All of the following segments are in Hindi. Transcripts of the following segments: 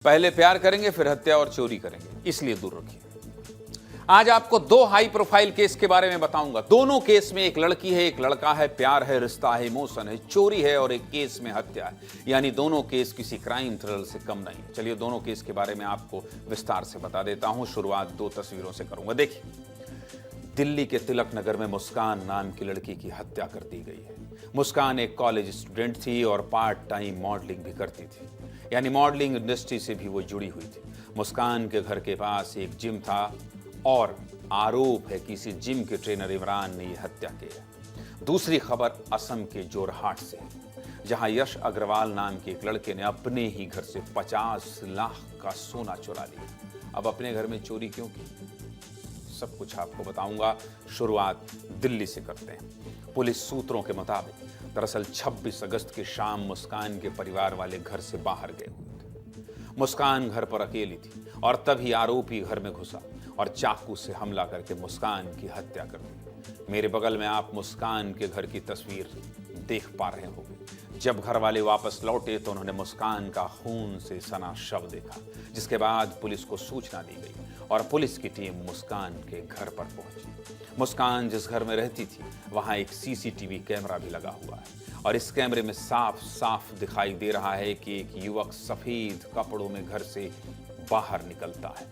पहले प्यार करेंगे फिर हत्या और चोरी करेंगे, इसलिए दूर रखिए। आज आपको दो हाई प्रोफाइल केस के बारे में बताऊंगा। दोनों केस में एक लड़की है, एक लड़का है, प्यार है, रिश्ता है, इमोशन है, चोरी है और एक केस में हत्या है। यानी दोनों केस किसी क्राइम थ्रिलर से कम नहीं। चलिए दोनों केस के बारे में आपको विस्तार से बता देता हूं। शुरुआत दो तस्वीरों से करूंगा। देखिए, दिल्ली के तिलक नगर में मुस्कान नाम की लड़की की हत्या कर दी गई है। मुस्कान एक कॉलेज स्टूडेंट थी और पार्ट टाइम मॉडलिंग भी करती थी, यानी मॉडलिंग इंडस्ट्री से भी वो जुड़ी हुई थी। मुस्कान के घर के पास एक जिम था और आरोप है कि इसी जिम के ट्रेनर इमरान ने यह हत्या की है। दूसरी खबर असम के जोरहाट से है, जहां यश अग्रवाल नाम के एक लड़के ने अपने ही घर से 50 लाख का सोना चुरा लिया। अब अपने घर में चोरी क्यों की, सब कुछ आपको बताऊंगा। शुरुआत दिल्ली से करते हैं। पुलिस सूत्रों के मुताबिक दरअसल 26 अगस्त की शाम मुस्कान के परिवार वाले घर से बाहर गए हुए थे। मुस्कान घर पर अकेली थी और तभी आरोपी घर में घुसा और चाकू से हमला करके मुस्कान की हत्या कर दी। मेरे बगल में आप मुस्कान के घर की तस्वीर देख पा रहे होंगे। जब घर वाले वापस लौटे तो उन्होंने मुस्कान का खून से सना शव देखा, जिसके बाद पुलिस को सूचना दी गई और पुलिस की टीम मुस्कान के घर पर पहुंची। मुस्कान जिस घर में रहती थी वहां एक सीसीटीवी कैमरा भी लगा हुआ है और इस कैमरे में साफ साफ दिखाई दे रहा है कि एक युवक सफेद कपड़ों में घर से बाहर निकलता है।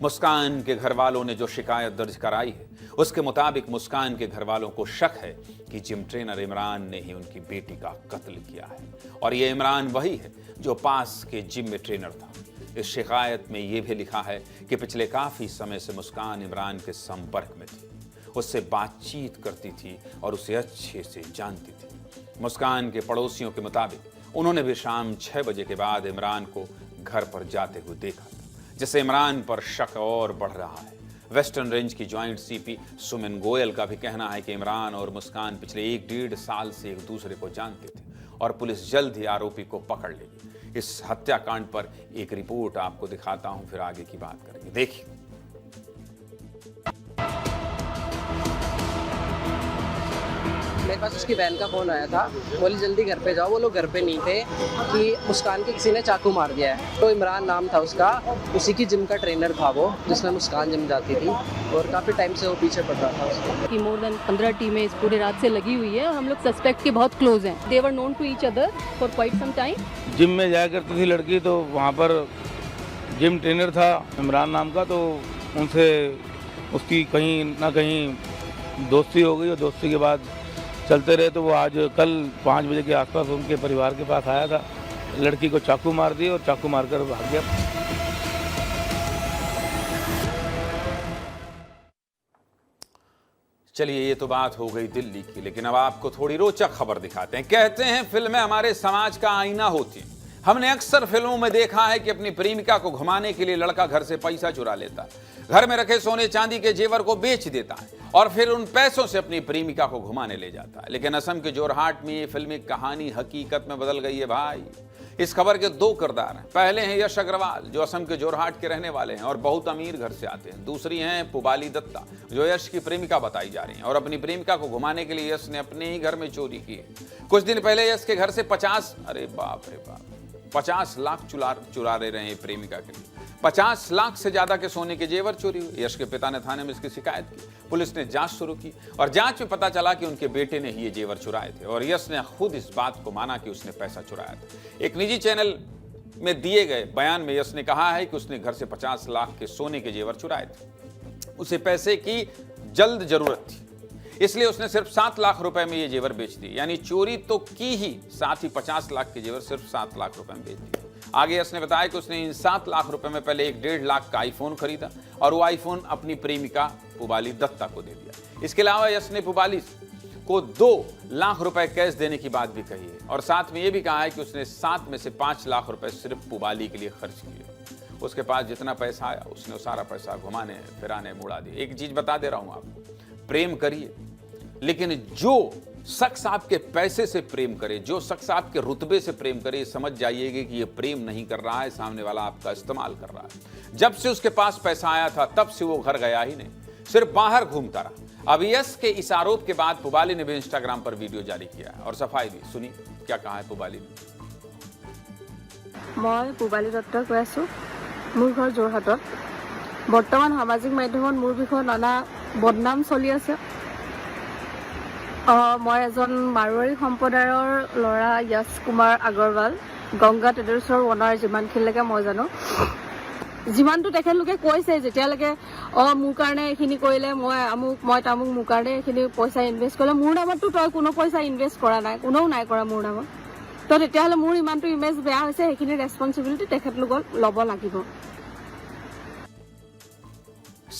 मुस्कान के घर वालों ने जो शिकायत दर्ज कराई है उसके मुताबिक मुस्कान के घर वालों को शक है कि जिम ट्रेनर इमरान ने ही उनकी बेटी का कत्ल किया है और ये इमरान वही है जो पास के जिम में ट्रेनर था। इस शिकायत में यह भी लिखा है कि पिछले काफी समय से मुस्कान इमरान के संपर्क में थी, उससे बातचीत करती थी और उसे अच्छे से जानती थी। मुस्कान के पड़ोसियों के मुताबिक उन्होंने भी शाम 6 बजे के बाद इमरान को घर पर जाते हुए देखा था, जिससे इमरान पर शक और बढ़ रहा है। वेस्टर्न रेंज की ज्वाइंट सीपी सुमन गोयल का भी कहना है कि इमरान और मुस्कान पिछले 1-1.5 साल से एक दूसरे को जानते थे और पुलिस जल्द ही आरोपी को पकड़ लेगी। इस हत्याकांड पर एक रिपोर्ट आपको दिखाता हूं, फिर आगे की बात करेंगे। देखिए, मेरे पास उसकी बहन का फ़ोन आया था, बोली जल्दी घर पे जाओ। वो लोग घर पे नहीं थे कि मुस्कान के किसी ने चाकू मार दिया है। तो इमरान नाम था उसका, उसी की जिम का ट्रेनर था वो, जिसमें मुस्कान जिम जाती थी और काफ़ी टाइम से वो पीछे पड़ रहा था उसको। कि मोर देन 15 टीमें इस पूरे रात से लगी हुई है और हम लोग सस्पेक्ट के बहुत क्लोज हैं। They were known to each other for quite some time. Gym में जाया करती थी लड़की, तो वहाँ पर जिम ट्रेनर था इमरान नाम का, तो उनसे उसकी कहीं ना कहीं दोस्ती हो गई और दोस्ती के बाद चलते रहे। तो वो आज कल 5 बजे के आसपास उनके परिवार के पास आया था, लड़की को चाकू मार दिया और चाकू मारकर भाग गया। चलिए ये तो बात हो गई दिल्ली की, लेकिन अब आपको थोड़ी रोचक खबर दिखाते हैं। कहते हैं फिल्में हमारे समाज का आईना होती हैं। हमने अक्सर फिल्मों में देखा है कि अपनी प्रेमिका को घुमाने के लिए लड़का घर से पैसा चुरा लेता है, घर में रखे सोने चांदी के जेवर को बेच देता है और फिर उन पैसों से अपनी प्रेमिका को घुमाने ले जाता है। लेकिन असम के जोरहाट में ये फिल्मी कहानी हकीकत में बदल गई है भाई। इस खबर के 2 किरदार हैं। पहले हैं यश अग्रवाल, जो असम के जोरहाट के रहने वाले हैं और बहुत अमीर घर से आते हैं। दूसरी हैं पुबाली दत्ता, जो यश की प्रेमिका बताई जा रही हैं और अपनी प्रेमिका को घुमाने के लिए यश ने अपने ही घर में चोरी की है। कुछ दिन पहले यश के घर से 50 लाख चुरा ले रहे हैं प्रेमिका के लिए। 50 लाख से ज्यादा के सोने के जेवर चोरी हुए। यश के पिता ने थाने में इसकी शिकायत की। पुलिस ने जांच शुरू की और जांच में पता चला कि उनके बेटे ने ही ये जेवर चुराए थे और यश ने खुद इस बात को माना कि उसने पैसा चुराया था। एक निजी चैनल में दिए गए बयान में यश ने कहा है कि उसने घर से 50 लाख के सोने के जेवर चुराए थे। उसे पैसे की जल्द जरूरत थी, इसलिए उसने सिर्फ 7 लाख रुपए में ये जेवर बेच दिए। यानी चोरी तो की ही, साथ ही 50 लाख के जेवर सिर्फ 7 लाख रुपए में बेच दिए। आगे उसने बताया कि उसने इन 7 लाख रुपए में पहले एक 1.5 लाख का आईफोन खरीदा और वो आईफोन अपनी प्रेमिका पुबाली दत्ता को दे दिया। इसके अलावा यश ने पुबाली को 2 लाख रुपए कैश देने की बात भी कही है और साथ में ये भी कहा है कि उसने 7 में से 5 लाख रुपए सिर्फ पुबाली के लिए खर्च किए। उसके पास जितना पैसा आया उसने सारा पैसा घुमाने फिराने में उड़ा दिया। एक चीज बता दे रहा हूं आपको, प्रेम करिए, लेकिन जो शख्स आपके पैसे से प्रेम करे, जो शख्स आपके रुतबे से प्रेम करे, समझ जाइएगा कि ये प्रेम नहीं कर रहा है, सामने वाला आपका इस्तेमाल कर रहा है। जब से उसके पास पैसा आया था तब से वो घर गया ही नहीं, सिर्फ बाहर घूमता रहा। अब यश के इस आरोप के बाद पुबाली ने भी इंस्टाग्राम पर वीडियो जारी किया है और सफाई दी। सुनिए क्या कहा है पुबाली ने। মই পূবালী দত্তই কৈ আছোঁ। মোৰ ঘৰ যোৰহাটত। বৰ্তমান সামাজিক মাধ্যমত মোৰ বিষয়ে নানা বদনাম চলি আছে। মই এজন মাৰোৱাৰী সম্প্ৰদায়ৰ ল'ৰা য়শ কুমাৰ আগৰৱাল, গংগা ট্ৰেডাৰ্ছৰ অনাৰ, যিমানখিনিলৈকে মই জানো। যিমানটো তেখেতলোকে কৈছে যেতিয়ালৈকে মোৰ কাৰণে এইখিনি কৰিলে, মই তামুক মোৰ কাৰণে এইখিনি পইচা ইনভেষ্ট কৰিলে, মোৰ নামততো তই কোনো পইচা ইনভেষ্ট কৰা নাই, কোনেও নাই কৰা মোৰ নামত। তো তেতিয়াহ'লে মোৰ ইমানটো ইমেজ বেয়া হৈছে, সেইখিনি ৰেছপনচিবিলিটি তেখেতলোকক ল'ব লাগিব।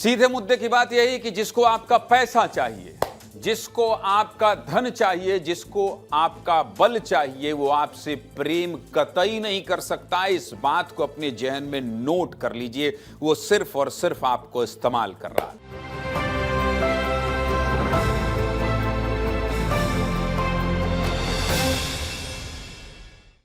सीधे मुद्दे की बात यही कि जिसको आपका पैसा चाहिए, जिसको आपका धन चाहिए, जिसको आपका बल चाहिए, वो आपसे प्रेम कतई नहीं कर सकता। इस बात को अपने जहन में नोट कर लीजिए। वो सिर्फ और सिर्फ आपको इस्तेमाल कर रहा है।